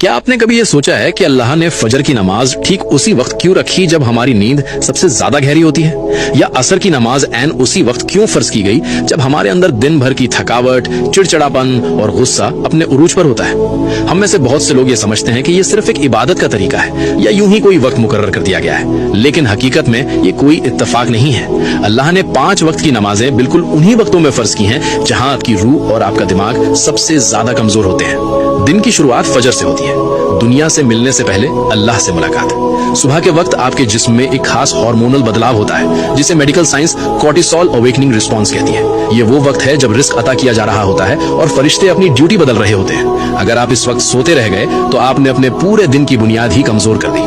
کیا آپ نے کبھی یہ سوچا ہے کہ اللہ نے فجر کی نماز ٹھیک اسی وقت کیوں رکھی جب ہماری نیند سب سے زیادہ گہری ہوتی ہے؟ یا عصر کی نماز عین اسی وقت کیوں فرض کی گئی جب ہمارے اندر دن بھر کی تھکاوٹ، چڑچڑاپن اور غصہ اپنے عروج پر ہوتا ہے؟ ہم میں سے بہت سے لوگ یہ سمجھتے ہیں کہ یہ صرف ایک عبادت کا طریقہ ہے یا یوں ہی کوئی وقت مقرر کر دیا گیا ہے، لیکن حقیقت میں یہ کوئی اتفاق نہیں ہے۔ اللہ نے 5 وقت کی نمازیں بالکل انہی وقتوں میں فرض کی ہیں جہاں آپ کی روح اور آپ کا دماغ سب سے زیادہ کمزور ہوتے ہیں۔ دن کی شروعات فجر سے ہوتی ہے، دنیا سے ملنے سے پہلے اللہ سے ملاقات۔ صبح کے وقت آپ کے جسم میں ایک خاص ہارمونل بدلاؤ ہوتا ہے جسے medical science cortisol awakening response کہتی ہے۔ یہ وہ وقت ہے جب رزق عطا کیا جا رہا ہوتا ہے اور فرشتے اپنی ڈیوٹی بدل رہے ہوتے ہیں۔ اگر آپ اس وقت سوتے رہ گئے تو آپ نے اپنے پورے دن کی بنیاد ہی کمزور کر دی۔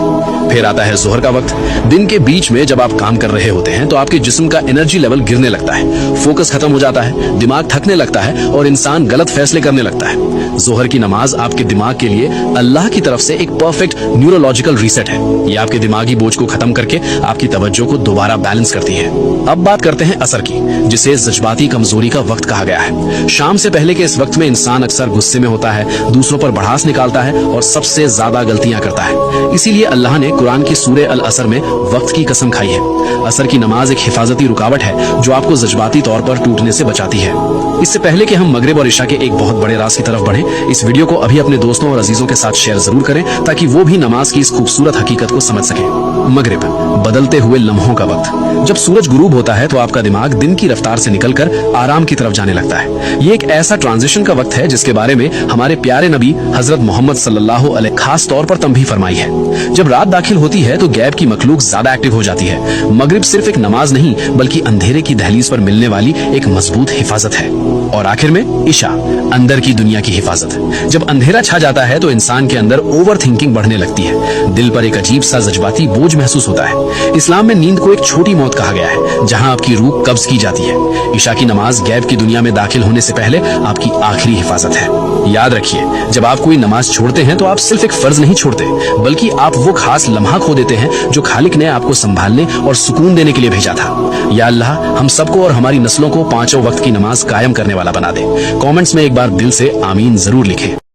پھر آتا ہے ظہر کا وقت۔ دن کے بیچ میں جب آپ کام کر رہے ہوتے ہیں تو آپ کے جسم کا انرجی لیول گرنے لگتا ہے، فوکس ختم ہو جاتا ہے، دماغ تھکنے لگتا ہے اور انسان غلط فیصلے کرنے لگتا ہے۔ ظہر کی نماز آپ کے دماغ کے لیے اللہ کی طرف سے ایک پرفیکٹ نیورولوجیکل ریسٹ ہے۔ یہ آپ کے دماغی بوجھ کو ختم کر کے آپ کی توجہ کو دوبارہ بیلنس کرتی ہے۔ اب بات کرتے ہیں عصر کی، جسے جذباتی کمزوری کا وقت کہا گیا ہے۔ شام سے پہلے کے اس وقت میں انسان اکثر غصے میں ہوتا ہے، دوسروں پر بڑھاس نکالتا ہے اور سب سے زیادہ غلطیاں کرتا ہے۔ اسی لیے اللہ نے قرآن کی سورہ العصر میں وقت کی قسم کھائی ہے۔ عصر کی نماز ایک حفاظتی رکاوٹ ہے جو آپ کو جذباتی طور پر ٹوٹنے سے بچاتی ہے۔ اس سے پہلے کہ ہم مغرب اور عشاء کے ایک بہت بڑے راز کی طرف بڑھیں، اس ویڈیو کو ابھی اپنے دوستوں اور عزیزوں کے ساتھ شیئر ضرور کریں تاکہ وہ بھی نماز کی اس خوبصورت حقیقت کو سمجھ سکیں۔ مغرب، بدلتے ہوئے لمحوں کا وقت۔ جب سورج غروب ہوتا ہے تو آپ کا دماغ دن کی رفتار سے نکل کر آرام کی طرف جانے لگتا ہے۔ یہ ایک ایسا ٹرانزیشن کا وقت ہے جس کے بارے میں ہمارے پیارے نبی حضرت محمد صلی اللہ علیہ خاص طور پر تنبیہ فرمائی ہے۔ جب رات داخل ہوتی ہے تو غیب کی مخلوق زیادہ ایکٹیو ہو جاتی ہے۔ مغرب صرف ایک نماز نہیں بلکہ اندھیرے کی دہلیز پر ملنے والی ایک مضبوط حفاظت ہے۔ اور آخر میں عشاء، اندر کی دنیا کی حفاظت۔ جب اندھیرا چھا جاتا ہے تو انسان کے اندر اوور تھنکنگ بڑھنے لگتی ہے، دل پر ایک عجیب سا جذباتی بوجھ محسوس ہوتا ہے۔ اسلام میں نیند کو ایک چھوٹی موت کہا گیا ہے جہاں آپ کی روح قبض کی جاتی ہے۔ عشاء کی نماز غیب کی دنیا میں داخل ہونے سے پہلے آپ کی آخری حفاظت ہے۔ یاد رکھیے، جب آپ کوئی نماز چھوڑتے ہیں تو آپ صرف ایک فرض نہیں چھوڑتے بلکہ آپ وہ خاص لمحہ کھو دیتے ہیں جو خالق نے آپ کو سنبھالنے اور سکون دینے کے لیے بھیجا تھا۔ یا اللہ ہم سب کو اور ہماری نسلوں کو 5 وقت کی نماز قائم کرنے والا بنا دے۔ کامنٹس میں ایک بار دل سے آمین ضرور لکھیں۔